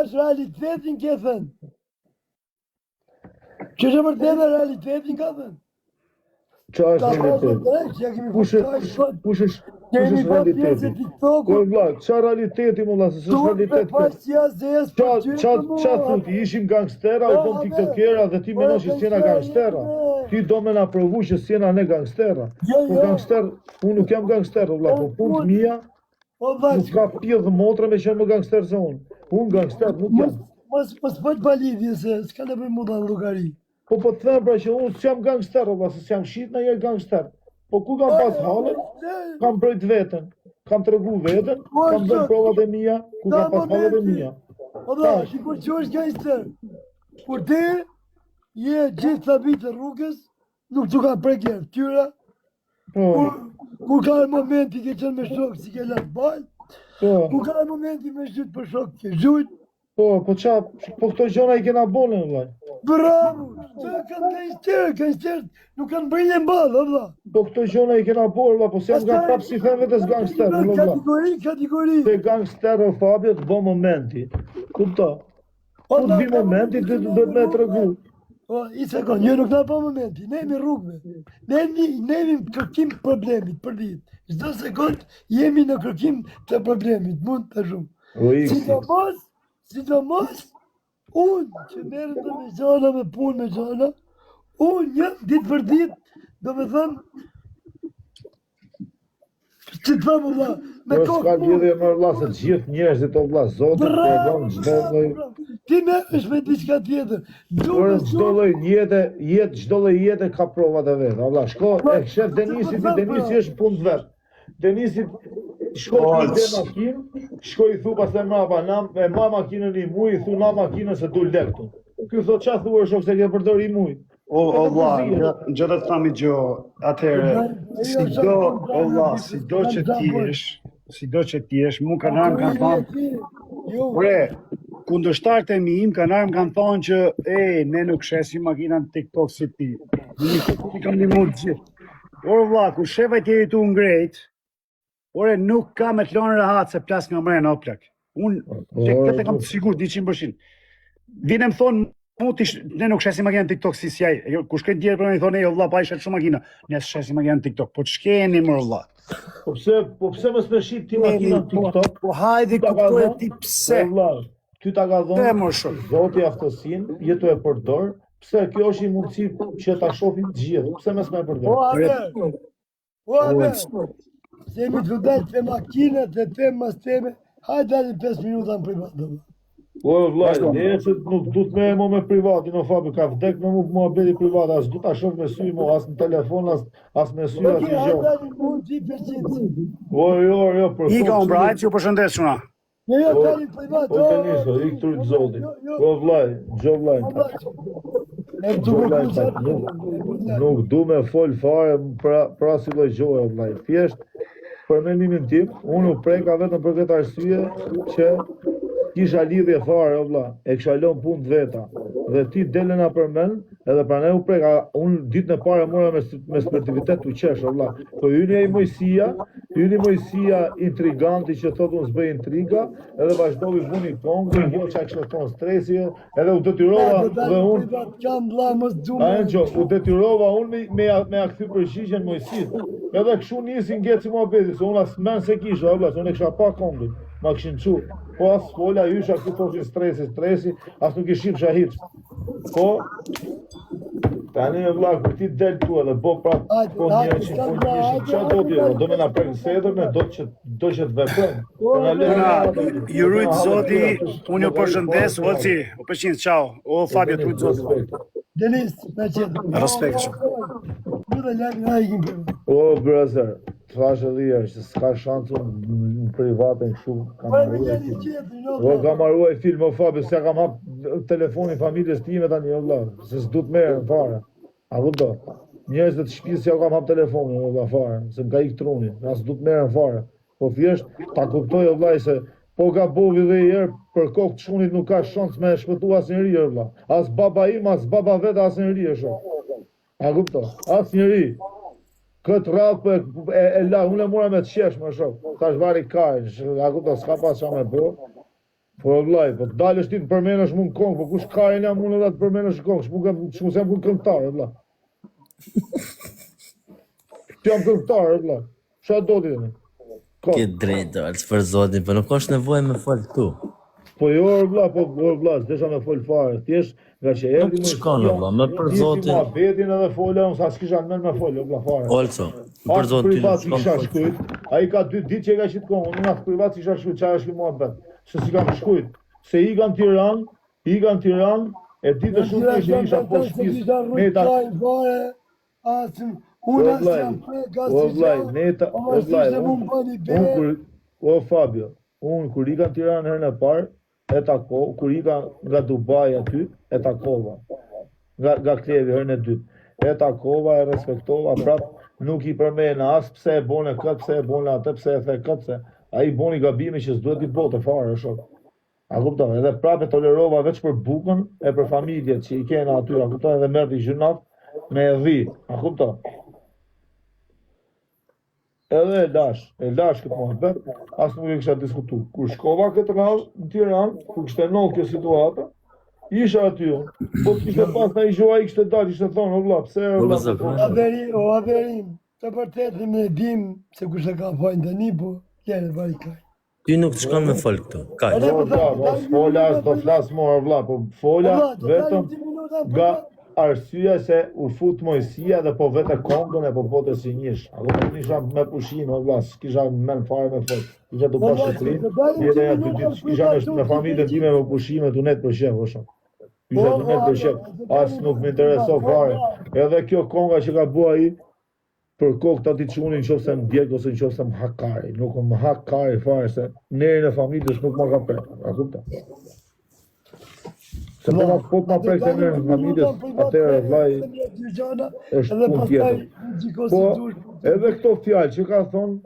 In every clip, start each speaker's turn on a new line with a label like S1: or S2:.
S1: është realitetin ke thënë. Që është vërtetë realitetin ka thënë.
S2: Qa është realiteti? Kush është realiteti? Ko vlla, qa realiteti mulla, se s'është realitet kjo. Qa thuti, ishim gangstera, u bëm tiktokera dhe ti menosh që s'jena gangstera. Ti do me na provu që s'jena ne gangstera. Po gangster, unë nuk jam gangster, vlla, po punë mija, nuk ka pjedhë motra me qenë më gangster se unë. Unë gangster nuk jam.
S1: Mos pëtë palidhje se s'ka në për mu dhe llogari.
S2: Po të them pra që unë s'jam gangster, valla, se s'jam shit në një gangster. Po ku kam pas halën, kam brojt veten, kam tregu veten, kam bërë provat e mia, ku kam pas halët e mia.
S1: O da, shikur që është gangster, kur ti je gjitha vitë rrugës, nuk të ka prekje tyra, kur ka e momenti ke qenë me shok si ke latë balë, kur ka e momenti me zhyt për shok ke zhyt.
S2: Po këto gjona i kena bonë, vllai.
S1: Bravo! Që kanë gangster, nuk kanë bërje mballë, valla.
S2: Po këto gjona i kena borë, vlla, po se jam nga prap si thënë vetës gangster, vlla.
S1: Kategori.
S2: Se gangster o Fabio të bë momenti. Kupto? Po të vi momenti, do të me tregu.
S1: Po, i sekond, një nuk na pa momenti, ne jemi rrugme. Ne jemi në kërkim problemit për ditë. Çdo sekond jemi në kërkim të problemit, mund të shumë. Sidomos, unë që merrem me gjana, me punë me gjana, unë jam ditë për ditë, do me thëmë, që të thëmë, vlla, me kokë.
S2: S'ka lidhje me vlla, se gjithë njerëzit o vlla, Zoti të dhon çdo lloj.
S1: Ti merresh me diçka tjetër.
S2: Por çdo lloj çdo lloj jete ka provat e veta, vlla. Shko e shef Denisit, Denisi është punë të vet. Denisi shkoj të makinë, shkoj i thu pas e mrapa, e ma makinën i muj, i thu na makinën se du lek tu. Ky thot qa thua shok se ke përdor i muj.
S3: O vlla, gjëra të thamë gjo, atëherë, sido që ti jesh, mu kanë armë kanë thonë, bre, kundërshtarët e mi im kanë armë kanë thonë që, ne nuk shesim makinën TikTok si ti, një kam një mund gjithë. O vlla, ku shefa tjeri tu ngrejt, ore, nuk ka me të lonë rahat se plas nga mrena o plak. Unë, këtë kam të sigur, 100%. Vine më thonë, ne nuk shesim makinën TikTok si sjaj. Ku shkejnë tjerë për me i thonë, jo vlla, pa i shetë shumë makina. Ne shesim makinën TikTok, po të shkeni më vlla.
S2: Po pse më s'peshit ti makinën TikTok?
S3: Po hajdi kuptoj ti pse.
S2: Ty ta ka dhonë, Zoti aftësin, jetu e përdor, pse kjo është i mundësi që ta shohim gjithë, pse më s'me përdor?
S1: Se mi të dalë të makinët dhe të mas teme, hajtë dalë 5 minuta në privat.
S2: O, vlaj, se nuk du të me me privatin, o Fabi, ka vdek me mu më abedi privat, as du ta shoh me sy, as në telefon, as me sy, as në gjohë. Jo, për
S3: I ka unë brajt, ju përshëndes shuna.
S1: Jo, dalë privat.
S2: O, Deniso, i këturi të zodi. O, vlaj, gjo vlaj. Nuk du me fol fare pra si loj gjohë, vlaj. Thjesht, për mendimin tim, unë u preka vetëm për këtë arsye që kisha lidhje fare, o vlla, e kisha lënë punë të veta. Dhe ti dele na përmend, edhe prandaj u preka, unë ditën e parë mora me sportivitet u qesh, o vlla. Po hyri Mojsia intriganti që thotë unë s'bëj intriga, edhe vazhdoi buni kongë, jo çka kishte thonë stresi, edhe u detyrova dhe unë u detyrova unë me a kthy përgjigjen Mojsis. Edhe kështu nisi ngeci muhabeti, se unë as mend se kisha, o vlla, se unë kisha pa kongën, ma kishin çu. Po as fola hysha këtu thoshin stresi, as nuk i shihsha hiç. Po tani vlla kur ti del tu edhe po prap po njëçi çfarë do të do me na prek sedër ne do që të veprojmë.
S3: Ju rujt Zoti, unë ju përshëndes, Olci, u pëlqen, ciao. O Fabio, rujt Zoti.
S1: Denis, na qet.
S3: Respekt.
S2: O brother, thashë dhja që s'ka shansu në privatën kështu kam marruaj film o Fabi, se kam hap telefonin familjes time tani, o vlla, se s'du të merë fare. A vëdo, njerëz të shtëpisë që kam hap telefonin, o vlla, fare, se m'ka ik truni, as s'du të merë fare. Po thjesht, ta kuptoj, o vlla, se po gabovi dhe i herë për kokë të shunit nuk ka shans me shpëtu asnjëri, o vlla. As baba im, as baba vetë asnjëri e shoh. A kupto, asnjëri. Këtë radhë e la, unë e mora me të qesh më shok, tash vari kaj, a kupto, s'ka pas qa me bo. Po vllai, po dalësh ti të përmendesh mua në kong, po kush ka jam unë edhe të përmendesh në kong, s'mu se punë këngëtar, vlla. Ti jam këngëtar, vlla. Çfarë do ti tani?
S4: Ke drejtë, Alç, për zotin, po nuk është nevojë me fol këtu.
S2: Po jo, vlla, po vlla, s'desha me fol fare. Thjesht nga që erdhi
S4: Nuk shkon, vlla, më për zotin.
S2: Ma betin edhe fola, unë sa s'kisha mend me fol, vlla fare.
S4: Olco, për zotin ty nuk shkon fol.
S2: Shkujt. Ai ka 2 ditë që ka qit kohë, unë nga privat isha shkujt, çfarë është ky muhabet? Se si kam shkujt. Se i kanë Tiranë, e ditë shumë që isha po shtëpis. Neta. O Fabio, unë kur i kanë Tiranë herën e parë, e takova, kur i kanë nga Dubai aty, e takova. Nga Klevi herën e dytë. E takova, e respektova, prap nuk i përmena as pse e bone këtë, pse e bone atë, pse e the këtë, se ai boni gabime që s'duhet i bote fare, shok. A kupton, edhe prap e tolerova veç për bukën e për familjet që i kena aty, a kupton, edhe merrti gjynat me edhi, a kupton. Edhe e lash këtë muhabet, as nuk e kisha diskutu. Kur shkova këtë radhë në Tiranë, kur kishte ndodhur kjo situata, isha aty unë. Po kishte pas ai gjoa i kishte dalë, ishte thonë, o vlla, pse
S1: O Averim, të vërtetë ne dim se kush e ka fajin tani, po jeni barikaj.
S4: Ty nuk të shkon me fol këtu. Kaq.
S2: Po vlla, mos fola, do flas më vlla, po fola vetëm nga arsyeja se u fut Mojësia dhe po vete Kongën e po bote si njësh. Ako po nisha me pushin, o vlla, s'kisha men fare me fol. Isha të bashkë Shqipërinë, jeta ja 2 ditë, isha me familjen time me pushime të net për shef, o shok. Isha të net për shef, as nuk më intereso fare. Edhe kjo konga që ka bua ai, për kokë ta ti çunin nëse më djeg ose nëse më hakari, nuk më hakari fare se nerin e familjes nuk më ka prek, a kupton? Se po ma prek se nerin e familjes, atëherë vllai është punë tjetër. Po, edhe këto fjalë që ka thonë,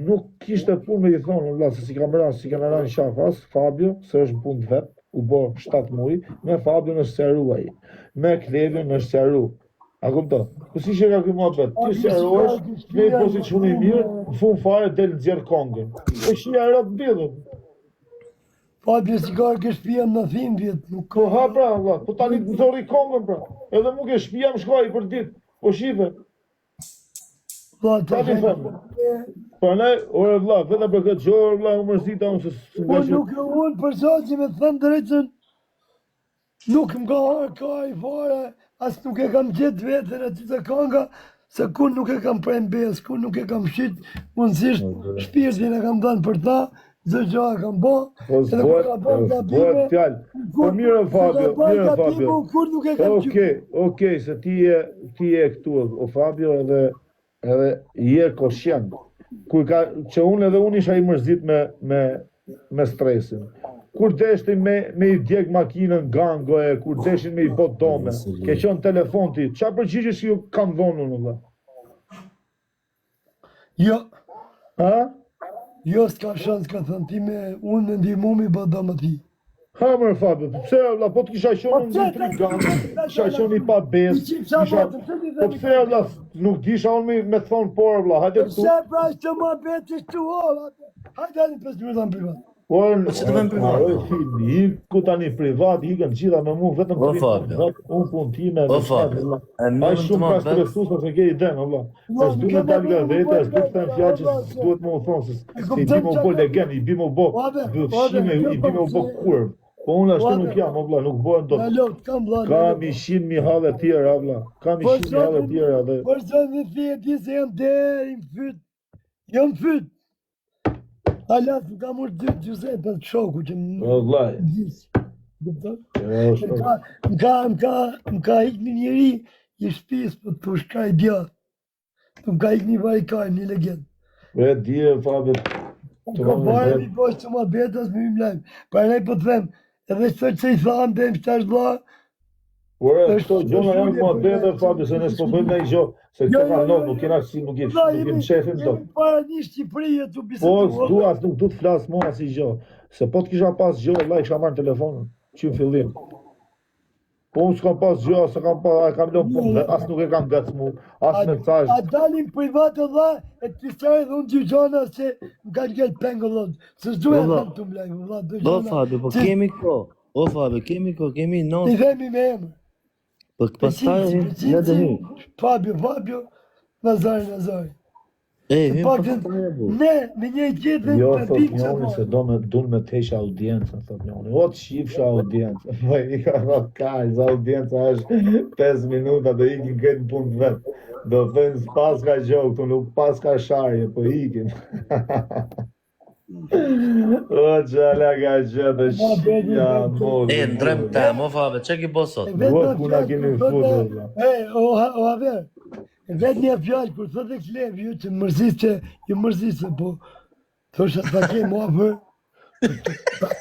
S2: nuk kishte punë me i thonë, vlla, se si kanë rënë shafas, Fabio, se është punë vet, u bë 7 muaj, me Fabio në sqaru ai. Me Klevin në sqaru. A kupton? Po si që ka ky muhabet, ti sqarohesh, me pozicion i mirë, në fund fare del nxjerr Kongën. Po shija rrot mbillën.
S1: Fabio si ka ke shtëpia në thimbjet, nuk
S2: Po ha pra, valla, po tani nxorri Kongën pra. Edhe nuk e shtëpia më shkoi për ditë. Po shife. Tani them. Po ne, ore vlla, vetëm për këtë gjë, vlla, u mërzita unë se
S1: Po nuk e unë për zotin me thënë drejtën, nuk më ka i fare, as nuk e kam gjetë vetën aty të Konga, se kun nuk e kam prej mbes, kun nuk e kam shqit, mundësisht shpirtin e kam dhënë për ta, çdo gjë e kam bë.
S2: Po zbohet fjalë. Po mirë Fabio.
S1: Kur nuk e kam
S2: Okej, se ti je këtu, o Fabio, edhe je koshjent. Kur ka që unë isha i mërzit me stresin. Kur deshtin me i djeg makinën gango e kur deshin me i bot dome, ke qënë telefon ti, qa përgjigjesh ju kam dhonë unë, dhe?
S1: Jo,
S2: Ha?
S1: jo s'ka shans, ka thënë ti me unë në ndihmu mi bot dome ti.
S2: Ha mërë Fabio, pse vlla, po të kisha qonë në një gango, kisha qonë i pa besë, po pse vlla, nuk disha unë me thonë por vlla, hajde këtu.
S1: Pse pra që më beti shtu hola, hajde një 5 minuta në privat.
S2: Po që të vëmë privat? Iku tani privat, ikën gjitha me mu, vetëm privat, unë punë time, ai shumë ka stresus nëse ke ide, vlla. Se s'du me dalë nga vete, s'du të them fjalë që s'duhet më u thonë, se i bi më bo legend, i bi më bo bëfshime, i bi më bo kurvë. Po unë ashtu nuk jam, vlla, nuk bëhen dot. Kam 100.000 halë tjera, vlla. Kam 100.000 halë tjera dhe...
S1: Po që në thje ti se jam deri më fyt. Jam fyt. Halat më kam urë 2 Giuseppe të shoku që më disë. Më ka ik një njeri i shpis për të shka i djatë. Më ka ik një varikaj, një legend.
S2: E dje, Fabio...
S1: Ka bare mi poshtë që ma betas me im lajmë. Pa e nej po të them, edhe sot që i thamë dhe më qëtash vla.
S2: Ore, këto gjona janë më bete, Fabio, se nësë po bëjmë në i gjo, se këto ka ndonë, nuk jena si nuk jem shefin do.
S1: Jemi para një Shqipëri e të bisetu.
S2: Po, nuk du të flasë mona si gjo, se po të kisha pas gjo, la, isha marrë në telefonën, që në fillim. Po unë s'kam pas gjë, se kam pas, kam lënë punë, as nuk e kam gacmu, as mesazh.
S1: A dalim privat valla, e të pisarë dhe unë dy gjona se më kanë gjetë pengë valla. Se s'duhet
S4: Valla.
S1: thëmë të mlejë valla, dy
S4: O
S1: gjona.
S4: Fabio, po kemi ko. O Fabio, kemi ko, kemi
S1: Ti
S4: non.
S1: themi me emër.
S4: Po pastaj në të hy.
S1: Fabio, Nazari.
S4: E, hym
S1: Pak
S4: pastaj e bu.
S1: ne, me një tjetër,
S2: Jo,
S1: me
S2: thot
S1: pikë që
S2: njoni, se du me të heqë audiencën, thot njoni. O të shifësha audiencën. Po i ka thot kaj, za audiencë është 5 minuta dhe ikin këtë punë vetë. Do thënë pas ka gjokë, këtu nuk pas ka sharje, po ikin. O gjala ka gjëtë, shqia, modë.
S4: E, ndrem tem, o Fabio, që ki bo sot?
S2: Duhet ku na keni futur, bla.
S1: O haver, vetë një fjallë, kur thot e klev ju që mërzisë, ju mërzisë, po, thosha ta kemë ofër,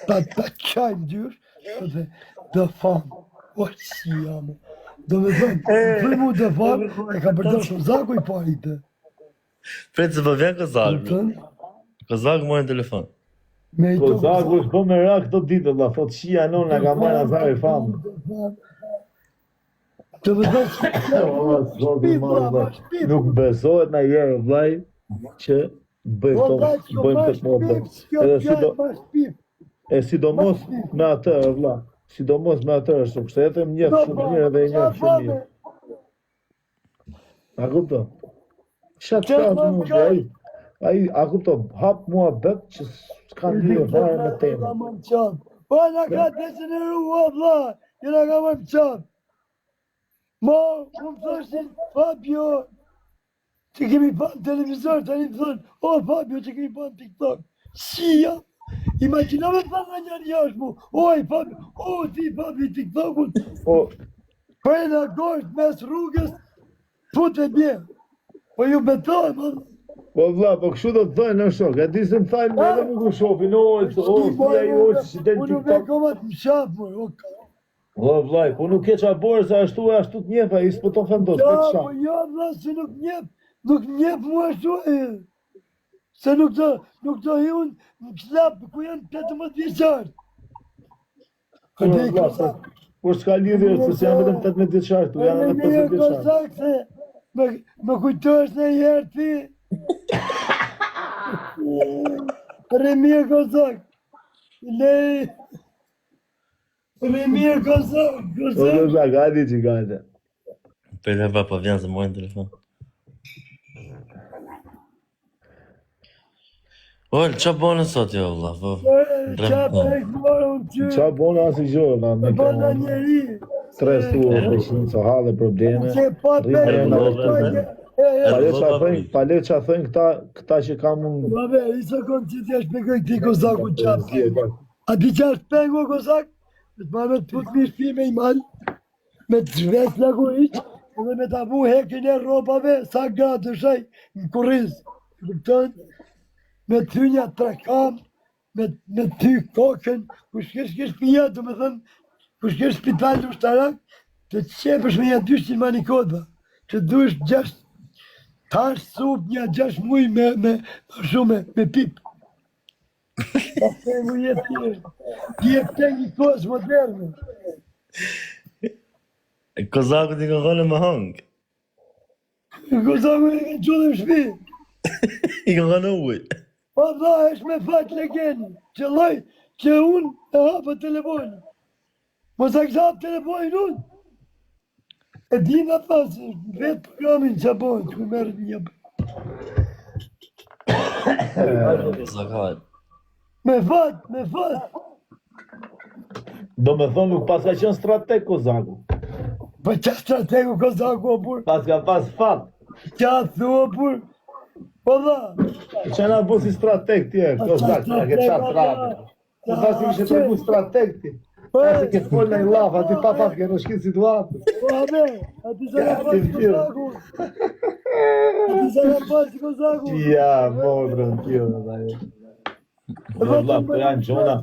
S1: ta qajmë dysh, thote, the fun, o si jamë. Do me thëmë, primu the fun, e ka përdor Kozaku i pari të.
S4: Pret se po vjen Kozak.
S1: Thënë,
S4: Kozak morën telefon.
S1: me i to
S2: Kozaku është po me rak këto ditë, bla, thot shia non nga ka marrë Nazari famë.
S1: Të me thëmë,
S2: Nuk besohet na jere vllai që bëjmë këtë modë. E sidomos me atë vlla. Sidomos me atë është, se jetëm njeh shumë mirë dhe e njeh shumë mirë. A kupton? Çfarë ai a kupton, hap mua bet që s'ka lidhje fare me temën.
S1: Po na ka degeneruar vlla, jena ka më qanë. Mo, më thoshin, Fabio, që kemi pa në televizor, tani më thonë, o Fabio, që kemi pa në TikTok. Shia, imaginove pa nga njërë jash mu, oj Fabio, o ti Fabio i TikTokut,
S2: Po,
S1: prejna gosht mes rrugës, fut e bje. Po ju betojnë, më
S2: po vlla, po kështu do të thënë në shok. E di se më thajnë edhe nuk u shohin, o, fia i ojë që den
S1: unë nuk e
S2: TikTok.
S1: koma të më shafë, më, o ka.
S2: O vllai, po nuk ke qa borë se ashtu e ashtu të njeh, ai s'po të ofendos,
S1: Ja,
S2: vetë
S1: po
S2: shah.
S1: ja, vlla, se nuk njep mua ashtu e. Se nuk do hi unë në klap ku janë 18 vjeqarë.
S2: Po vlla, po s'ka lidhje se janë vetëm 18 vjeçar, tu janë edhe 50 vjeçar.
S1: Kozak se me kujtosh në herë ti. Remir Kozak. Lej. Remir Kozak.
S2: Po vlla, gati që gati.
S4: Pele po vjen se morën telefon. Ol, që bonë sot jo, valla, po.
S1: Qa pek morë unë që.
S2: Qa bona asë i gjohë, na me
S1: Bona
S2: kemë
S1: njeri.
S2: stresuar, përshinë, so halë probleme.
S1: Që pa pek
S2: Pale qa thënë këta që kam unë.
S1: Vabbè, i sekund që t'ja shpegoj këti Kozaku qapë. A di që është pengu Kozak? Me të marrë me të put një shpi me i malë, me të zhves lagu iqë, edhe me të avu hekin e ropave, sa gratë shaj në kuriz. Këpëton, me të thynja tre kam, me të ty kokën, kush kesh pija, të me thënë, kush kesh spital në ushtarak, të qepësh me një 200 manikodha, që duesh 6 tash sup një 6 muj me pip. Pa pengu jetë pengi kohës moderne.
S4: Kozaku ti kërkone me hangë.
S1: Kozaku e ka qodhe më shpi.
S4: I kërkone uj.
S1: Pa dha, është me fat legeni. Që loj, që unë e hapë telefonin. Mos a kësha hapë telefonin unë. E di në thasë, vetë programin që bojnë, që ku merët një bë.
S4: Kozak hajt.
S1: Me fat.
S2: Do me thonë nuk pas ka qenë strateg Kozaku.
S1: Po qa strategu Kozaku o bur,
S2: Pas ka pas fat.
S1: qa thua bur. Po dha,
S2: Që na bu si strateg tjerë, Kozak, na ke qatë rabe. Po pasi ishe të bu strateg ti. E se ke fol në i laf, ati pa ke rëshkit situatë.
S1: po abe, ati sa ka pas Kozaku. Ati sa ka pas Kozaku.
S2: Ja, modrën tjilë, da jo. Valla, po janë gjona.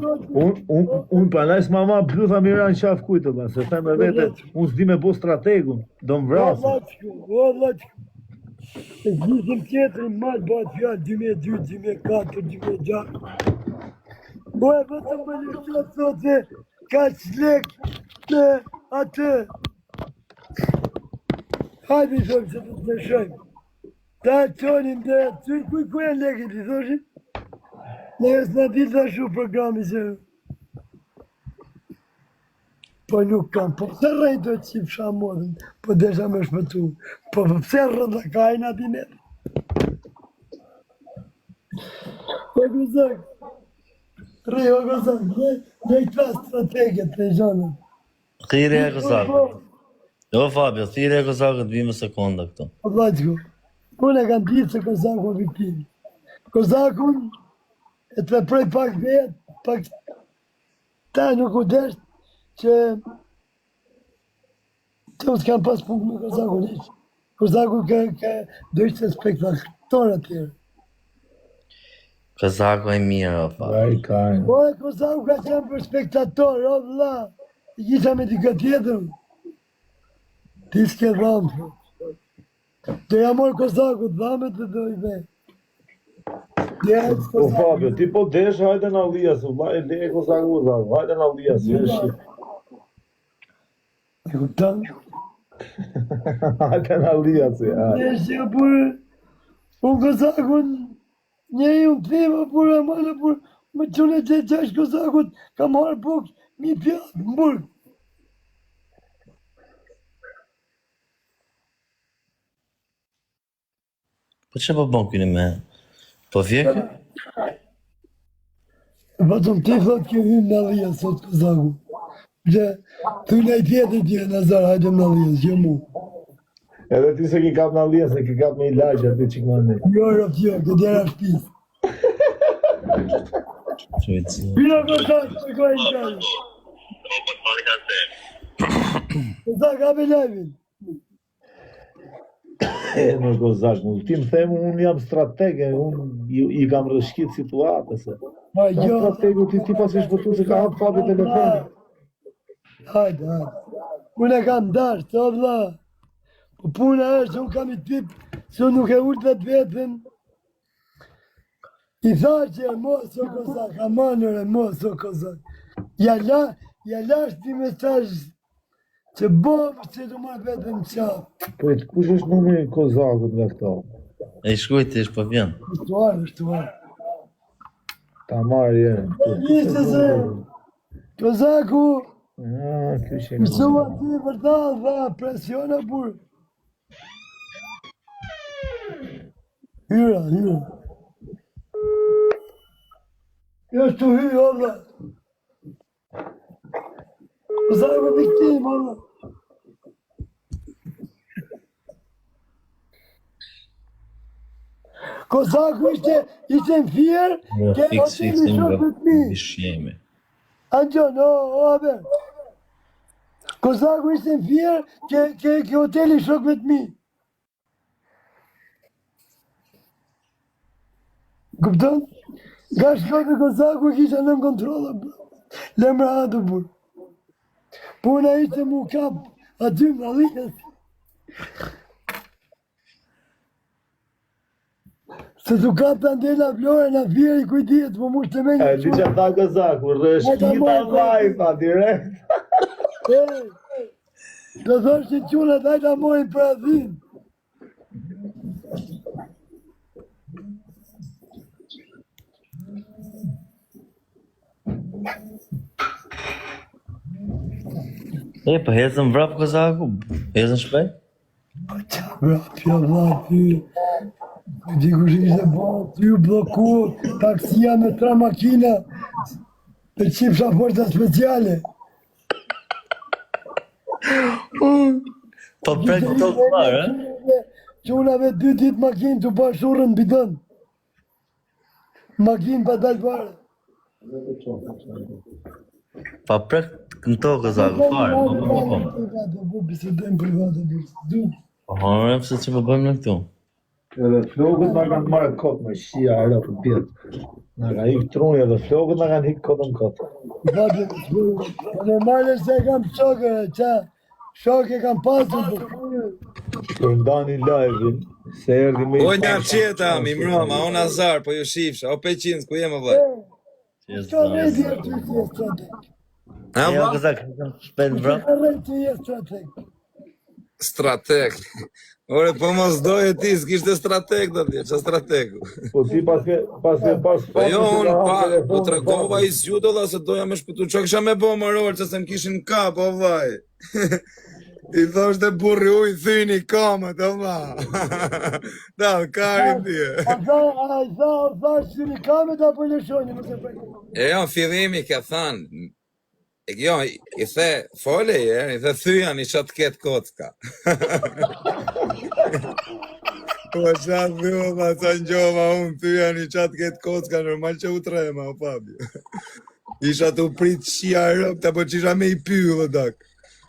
S2: Unë pranaj s'mama bluta mi ranë qaf kujtë, da, se them e vete, unë s'di me bo strategun, do më vrasë.
S1: O laçku. E gjithëm tjetërin malë bëhet fjallë 2002, 2004, 2006. Bo e vetëm më një qatë thotë se ka qlek atë. Hajde shumë se të të shojmë. Ta qonim dhe ty, ku e lekit i thoshin? Ne e s'na dilë të shu programi se... Po nuk kam, po pëse rejnë të qip shamodhin, po desha me shpëtu. Po pëse rrënda kajnë ati ne? Po gëzak, rej o gëzak, ne i klas strateget të zhanën.
S4: Thire e Kozakut. Jo Fabio, thire e Kozakut, vime sekonda këto.
S1: O vlaqko, unë e kam ditë se Kozaku e viktim. Kozakun e të prej pak vetë, pak ta nuk u deshtë që të s'kam pas punë me Kozakun ishë. Kozaku do ishte spektator atyre.
S4: Kozaku e mirë, o Fabio.
S2: Ai kanë.
S1: Po e Kozaku ka qenë për spektator, o vla, i kisha me dika tjetër. Ti s'ke dhamë, do ja morë Kozaku të dhamet dhe do i ve.
S2: Po Fabio, ti po desh, hajde në Allias, vllai, le Kozaku, hajde në Allias, jeshi.
S1: E kuptan?
S2: Hajde në Allias, ja.
S1: Neshë për unë Kozakun, një i unë thima për e malë për më qënë që qash Kozakut, ka marë bukë, mi pjatë, më burë.
S4: Po që po bon këni me? Po vjekë?
S1: Vetëm ti thot kjo hymë në dhja sot Kozaku. Që ty në i tjetë tje Nazar, hajde në dhja, që mu.
S2: Edhe ti se ki kap në Allias, se ki kap me i lajqë, aty që këma ne.
S1: Jo, rëpjo, këtë jera shpis. Pina Kozak, të kojnë kajnë. Kozak, abe lajmin.
S2: Në Kozak, ti më themë, unë jam stratege, unë i kam rëshkit situatës.
S1: Ma jo.
S2: Strategu, ti pas i shpëtu se ka hapë Fabi telefoni.
S1: Hajde. Unë e kam dash, të vla. Po puna është, unë kam i tip, se unë nuk e ullë vetën. I tha që e mos o Kozak, amanër e mos o Kozak. Ja lash ti mesazh që bovë që të marrë vetën qafë.
S2: Po e të kush është numri i Kozakut nga këto?
S4: E shkujti, ish po vjen.
S1: Shtuar.
S2: Ta marrë jenë.
S1: Ishte se Kozaku,
S2: Kjo që e
S1: shumë ati vërtal, dha, presiona burë. Hyra. Kjo është të hyra, olla. Kozaku viktim, olla. Kozaku ishte në fjerë, ke hoteli shokët mi.
S4: Shjemi.
S1: Anxon, o haber. Kozaku ishte në fjerë, ke hoteli shokët mi. Kupton? Nga shkote Kozaku kisha në kontrolë, lemra atë burë. Puna ishte mu kap, aty më allikës. Se tu kap të ndela flore në fjeri kujtijet, po mu shte me një
S2: Li që tha Kozaku, rëshkita live, direkt.
S1: Të thosh që quna taj të mojnë për adhin.
S4: E, po hezën vrap Kozaku? Hezën shpejt?
S1: Po qa vrap, jo vrap, ty. Dikush ishte bo, ty bloku, taksia me 3 makina, për qipsha forca speciale.
S4: Po prek të klarë, e?
S1: Qunave 2 dit makinë të bashurën bidon. Makinë pa dalë pare.
S4: Pa prek në to Kozaku, fare, po.
S1: Po bisedojmë private,
S4: Po honore, pëse që po bëjmë në këtu?
S2: Edhe flokët nga kanë marrë kotë me shia era për pjetë. Nga ka hikë trunja dhe flokët nga kanë hikë kotë në kotë.
S1: Normale se kam shokë, qa shokë e kam pasur.
S2: Për ndani live-in, se erdi me
S5: O një qeta, mi mroma, o Nazar, po ju shifsha, o Peqinës, ku jemë vëllaj?
S1: Shka me dhja të të të të.
S5: Ha,
S4: Ja,
S5: valla?
S4: gëzak, shpejt
S1: Ku
S4: vrap.
S1: ka rejtë të jetë strateg?
S5: Strateg. Ore, po mos doje ti, s'kishte strateg do t'je, qa strategu?
S2: Po ti pas
S5: Po jo, unë pa, po
S2: telefon,
S5: tregova i zjudo dhe se doja me shpëtu, që kisha me bo më rol, që se më kishin kap, o vaj. I thoshte burri uj, thyni kamët, o ma. Da, karin tje.
S1: A i tha shtyri kamet apo lëshoni, më se përgjë.
S5: E jo, fillimi ke thanë, jo, i the, fole i the thyjan i qatë ketë kocka. Po qatë dhuma, ca njoma unë, thyjan i qatë ketë kocka, normal që u trema, o Fabio. Isha të prit shia rëp, të po qisha me i pyllë, dak.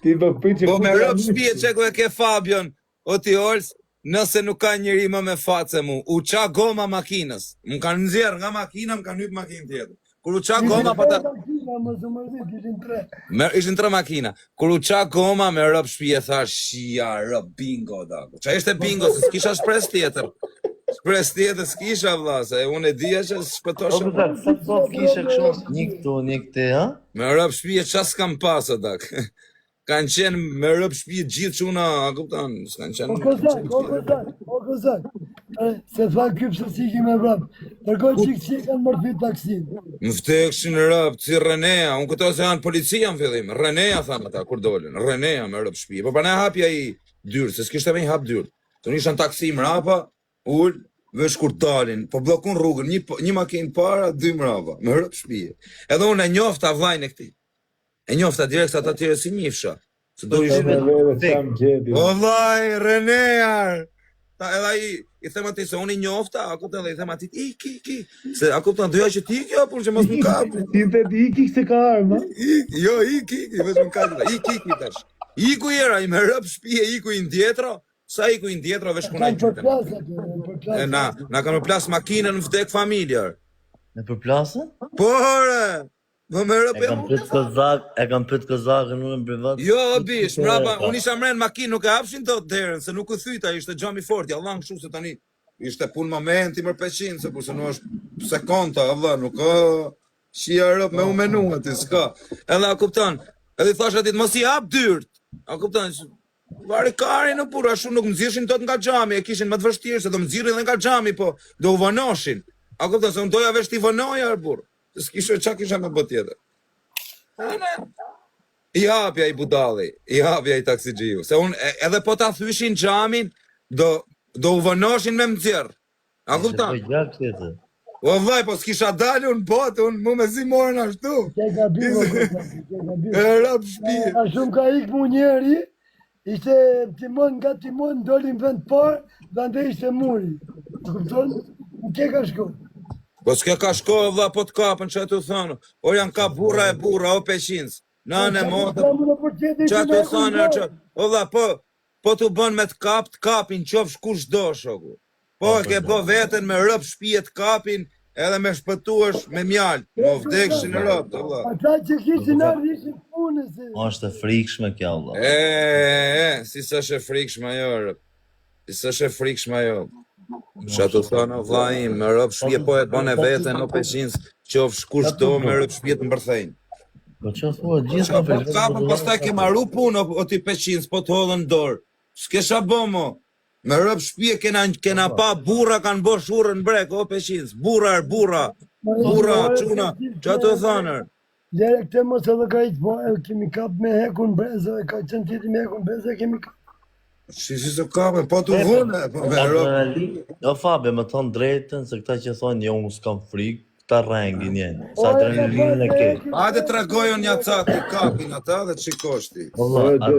S2: Ti do prit që
S5: Po me rëp shpije që e ke Fabion, o ti Ols, nëse nuk ka njëri më me face mu, u qa goma makinës, më kanë nëzjerë nga makina, më kanë hypë makinë tjetër. Kur u qa goma, pa ta... Ishin 3 makina. Kur u qa goma me rëp shpije, thash, shia rëp, bingo, da. Qa ishte bingo, se s'kisha shpres tjetër. Shpres tjetër s'kisha, vla, se unë e dhja që
S4: O
S5: s'pëtoshe.
S4: gëzak, sa të kishe kështu, një këtu, një këte, ha?
S5: Me rëp shpije, qa s'kam pasë, dak. Kanë qenë me rëp shpije gjithë që una, a kuptan, s'kanë qenë...
S1: O gëzak, se tha kypë se si ki me vrap, tërkoj qikë që kanë mërfi taksin.
S5: Më vdekshin rëp, si Renea, unë këto se janë policia në fillim, Renea thanë ata, kur dolin, Renea me rëp shpije, po pa ne hapja i dyrë, se s'kishte me i hap dyrë. Të një në taksi mrapa, ullë, vesh kur dalin, po blokun rrugën, një makinë para, 2 mrapa, me rëp shpije. Edhe unë e njofta vllajën e këtij. E njofta direkt ata tjere si njifsha. Se do ishte... O vllaj, Renea! Edhe i them ati se unë i njofta, a kupton dhe i them ati iki. Se a kupton doja që ti kjo, por që mos më kapi.
S2: Ti dhe ti iki se ka arma.
S5: Jo, iki, vetëm kapi. Iki tash. Iku era, i me rëp shpije, iku i ndjetra, sa iku i ndjetra vesh kuna i qytet. Na kanë plas makinën në vdek familjar.
S4: Në përplasën?
S5: Pore! Më me rëp
S4: E kam pyet kozakën unë në privat.
S5: Jo, bish, mrapa, unë isha mren makinë, nuk e hapshin dot derën, se nuk u thyta, ishte gjami fort, jallan kështu se tani ishte pun momenti më 500, se kurse nuk është sekonda, valla, nuk ka shia rëp me u menu ati, s'ka. Edhe a kupton, edhe i thash atit, mos i hap dyrt, a kupton, vari kari në pura, shumë nuk nëzishin dot nga gjami, e kishin më të vështirë, se do mëzirin dhe nga gjami, po do u vënoshin. A kupton, se unë doja vesh t'i vënoja, burë. S'kishe qa kisha me bët tjetër. I hapja i budalli, i hapja i taksigjiju. Se unë edhe po ta thyshin gjamin, do u vënoshin me mëzjerë. A kupta? O vaj, po s'kisha dalë unë botë, unë mu me zi morën ashtu.
S1: Ke gabim,
S5: E rap shpije.
S1: A shumë ka ikë mu njeri, ishte nga timon, dolin vend parë, dhe ndë ishte muri. Kupton? Në ke ka shko.
S5: Po s'ke ka shko, vla, po t'kapën që të thonë. O janë ka burra e burra, o peqinës. Nane, motë, që të thonë, o vla, po t'u bën me t'kapin, qofsh kush do shoku. Po ke bo veten me rëp shpije t'kapin, edhe me shpëtuash me mjalë. Mo vdekshin në rëp, të vla.
S1: Ata që kishin ardhë ishin punës.
S4: Është e frikshme kjo, vlla.
S5: Si s'është e frikshme ajo, rëp. Si s'është e frikshme ajo. Që të thonë, vlajim, me rëp shpije po e të bane vete në peqinës, qofsh kush do me rëp shpije të mbërthejnë.
S4: Po që thua, gjithë ka frikshme.
S5: Kapën pastaj ke marru punë o ti peqinës, po të hodhën dorë. S'kesha bo mo. Me rëp shpije kena pa burra kanë bo shurën brek, o peqinës. Burra, quna, që të thonë.
S1: Lere këte mos edhe ka i të po, kemi kap me hekun breze, ka qënë tjeti me hekun breze, kemi kap.
S5: Si të kape, po të vune, po me rëp.
S4: Jo Fabe, me thonë drejten, se këta që thonë, jo, unë s'kam frikë, këta rengin jenë. Sa adrenalin e ke.
S5: Hajde tregojon një cati kapin ata dhe që koshti.
S2: Do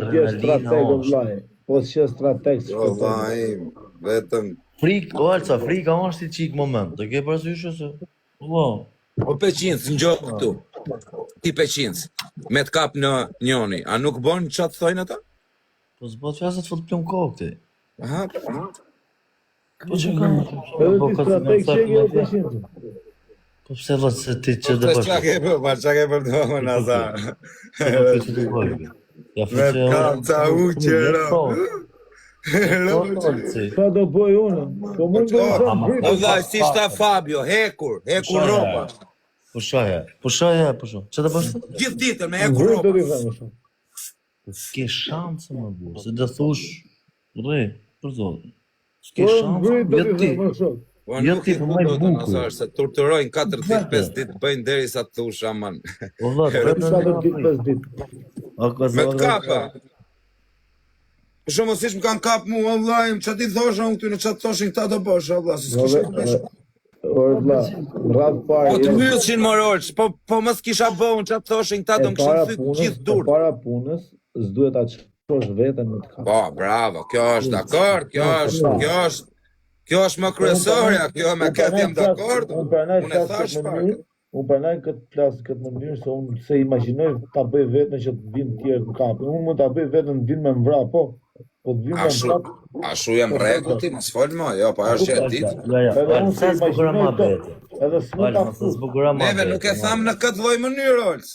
S2: t'jesh strateg o vlaj. Po s'je strateg së
S5: O vajim, vetëm.
S4: Frikë, o alca, frika është i qikë moment. Të ke përsyshë se?
S5: O peqinës, në gjohë këtu. Ti peqinës, me t'kap në njoni, a nuk bon që të thojnë ata?
S4: Po s'bot fjasët fëtë plëm kohë këti.
S5: Aha,
S4: Po që ka...
S2: Edhe ti strateg që e peqinës.
S4: Po pse vëtë se ti që dhe
S5: qa ke për të më nazar. Me t'kap ca uqera.
S2: Sa do bëj unë? Po mund të
S5: O dhaj, si shta Fabio, hekur ropa.
S4: Pushoja. Që të bashkë?
S5: Gjithë ditën me e
S2: Vërë do t'i
S5: Europës.
S2: them shumë.
S4: S'ke shansë më burë, se dhe thush, re, për zotë. S'ke
S2: Vërë
S4: shansë,
S2: do t'i
S4: jetë ti.
S2: them shumë.
S5: Po
S4: Jo
S5: nuk
S4: ti,
S5: e
S4: po
S5: ku
S4: maj
S5: do të
S4: bukur.
S5: nësash, se turturojnë 4 ditë, 5 ditë bëjnë deri sa të thush aman.
S4: O vëllë,
S2: Vetëm sa të ditë 5 ditë.
S5: Me të kapa. Për shumë si më kanë kap mu, Allah, që ti thosha unë këty në që të thoshin këta të bësh, Allah, si s'kisha të bësh.
S2: Orë vla, radhë parë.
S5: Po të myllëshin morolç, po mos kisha bëhun që të thoshin këta do më kishin thyt gjithë dur.
S2: Para punës, s'duhet ta çosh veten në të kapë.
S5: Po, bravo, kjo është dakord, kjo është më kryesorja, kjo me këtë jam dakord.
S2: Unë pranaj
S5: Unë e
S2: flas
S5: thash
S2: këtë
S5: pak.
S2: mënyrë, unë pranaj këtë flas këtë mënyrë se unë se imagjinoj ta bëj vetën që të vinë të tjerë në kapë. Unë mund ta bëj vetën të vinë me mvra, po të vinë me
S5: Ashtu,
S2: mvra.
S5: ashtu jam rregull ti, mos fol më, jo, po është që e ditë.
S4: Ja,
S2: Edhe
S4: alë,
S2: unë
S4: sa
S2: se
S4: s'bukura ma
S2: imagjinoj to.
S4: bete.
S2: Edhe s'mund ta
S4: Alë, sa
S2: fus.
S4: s'bukura ma
S5: Neve
S4: bete.
S5: nuk e tham në këtë lloj mënyrë, Olc.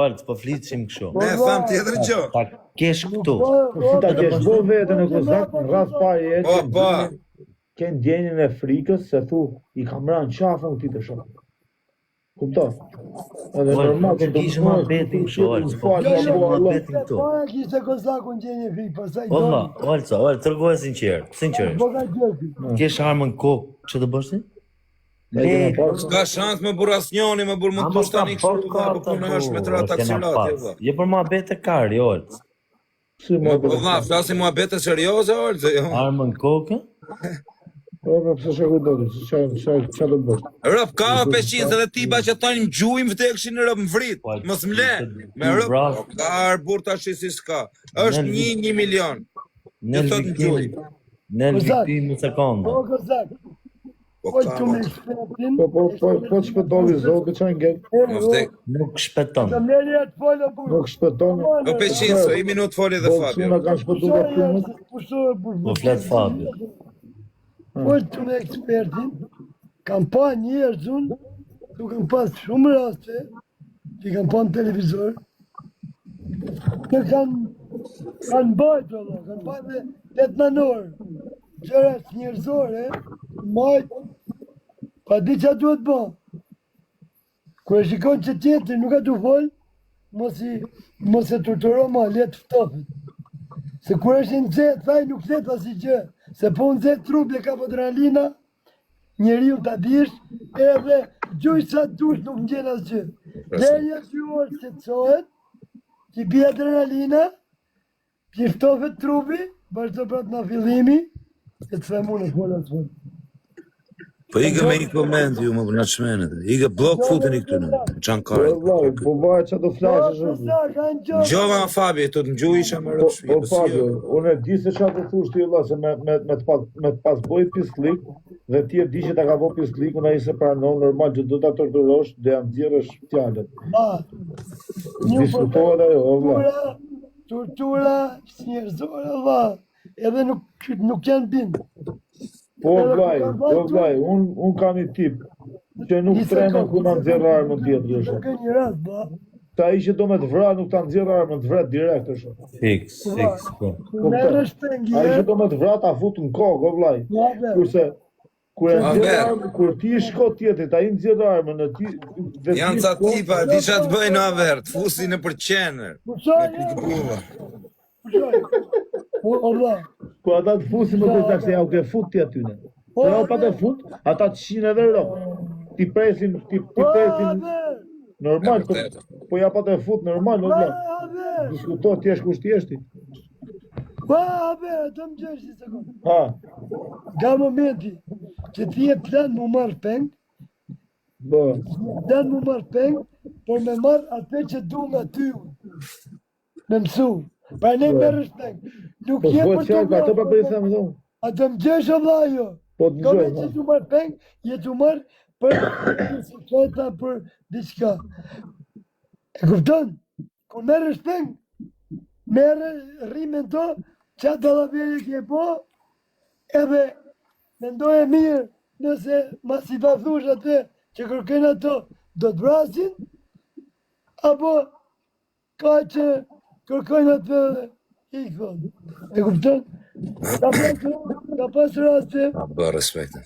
S4: Alë, po flitëshim kësho.
S5: Ne e tham tjetër gjë.
S4: Ta kesh këtu.
S2: Si ta kesh bo vetën e kozak, në rrath parë e
S5: Po.
S2: Ken djenjën e frikës se thu i kam ranë qafën ti të shumë. Kupto? Edhe normal
S4: që kishë ma beti kësho, alë, po kishë ma beti këtu.
S1: Po e kishte kozakun gjenje frikë, pastaj
S4: Olla, Olca, tërgoj sinqerisht.
S1: Boga gjëki.
S4: Kesh armën kokë, që të bështi?
S5: S'ka shans me burr asnjoni, me burr mund të tani kështu, apo punë është me tëra taksirat, jo.
S4: Je për ma bete kari, Olc.
S2: Si më
S5: Po vlla, flasim muhabete serioze, Olc, jo.
S4: Armën kokë?
S2: Po, pse shkoj do të, çfarë do të bësh?
S5: Rëp ka 500 edhe tipa që thonë gjujmë vdekshin në rëp më vrit. Mos më le. Me rëp, po ka arbur tash si s'ka. Është 1 milion.
S4: Në viktim në sekundë.
S1: Po kozak.
S5: Po
S1: Po
S5: ka.
S1: të me shpetin.
S2: Po shpëtoni zotë që ngel.
S5: Më vdek.
S4: Nuk shpeton.
S1: Të meri atë folë burë.
S2: Nuk shpëton.
S5: O 500, so i minut foli dhe Fabio.
S2: Na kanë shpëtuar punën.
S4: Po flet Fabio.
S1: Po të me ekspertin, kam pa njerëzun, tu kam pas shumë raste, që kam pa në televizor, që kanë bajt, kanë pa dhe 8 nanor, gjëra njerëzore, majt, pa di që duhet ba. Kër e shikon që tjetër nuk a du fol, mos e torturo ma, letë ftofit. Se kur është në zetë, thaj nuk zetë asë i gjë, se po në zetë trup e ka adrenalina, njeri u të dish, edhe gjuj sa dush nuk në gjenë asë gjë. Dherja që orë që të sohet, që bje adrenalina, që ftofet trupi, bashkë të pratë në fillimi, e të themun e fola të fola.
S5: Po ike me i komend ju më përna qmenet. Ike blok futën i këtu në qanë karë.
S2: Po vaje që do flashesh.
S5: Gjova në Fabio, të të ngjuj isha me rëp
S2: Po
S5: shpi.
S2: Fabio, unë e di se çfarë të thush ti vëlla se me të pas boj pisklik dhe ti e di që ta ka bë pisklikun ai se pranon normal që do ta torturosh, do ja nxjerrësh fjalët. Diskutohet ajo, vëlla.
S1: Tortura, njerëzore, vëlla, edhe nuk janë bindë.
S2: Po vllai, un kam një tip që nuk trenon ku na nxjerr armën tjetër është.
S1: Nuk e një rast, ba.
S2: Ta ai që do me të vra nuk ta nxjerr armën, të vret direkt është.
S4: Fix, po.
S1: Merë shpengje.
S2: Ai që do me të vra ta fut në kokë, o vllai. Kurse kur e nxjerr armën, kur ti shko tjetrit, ai nxjerr armën e ti dhe
S5: Janë ca tipa, di që të bëjnë aver, të fusin në për qener.
S1: O vlla.
S2: ku ata të fusin më të tash se ja u ke fut ti aty ne. Po ja pa të fut, ata të shin edhe rrok. Ti presin normal, po ja pa të fut normal, vëlla. Diskuto ti është kush ti je ti.
S1: Të më gjesh një sekundë.
S2: Ha,
S1: Nga momenti që ti e plan më marrë peng,
S2: bo.
S1: plan më marrë peng, por me marrë atë që du nga ty. Me mësu. Pra ne merë peng. Nuk
S2: Po
S1: je
S2: s'po
S1: për të
S2: çfarë, ato pa bëj them do.
S1: A të më gjesh o vlla jo.
S2: Po të
S1: Ka me
S2: dëgjoj.
S1: që tu marrë peng, je tu marrë për siketa për diçka. E kupton? Kur merë peng, merë rrimen to, që atë dallaveri ke po, edhe mendoje mirë nëse mas i ta thush atë që kërkojnë ato do të vrasin, apo ka që kërkojnë atë i thonë. E kupton? Ka pas raste
S5: Bë respekte.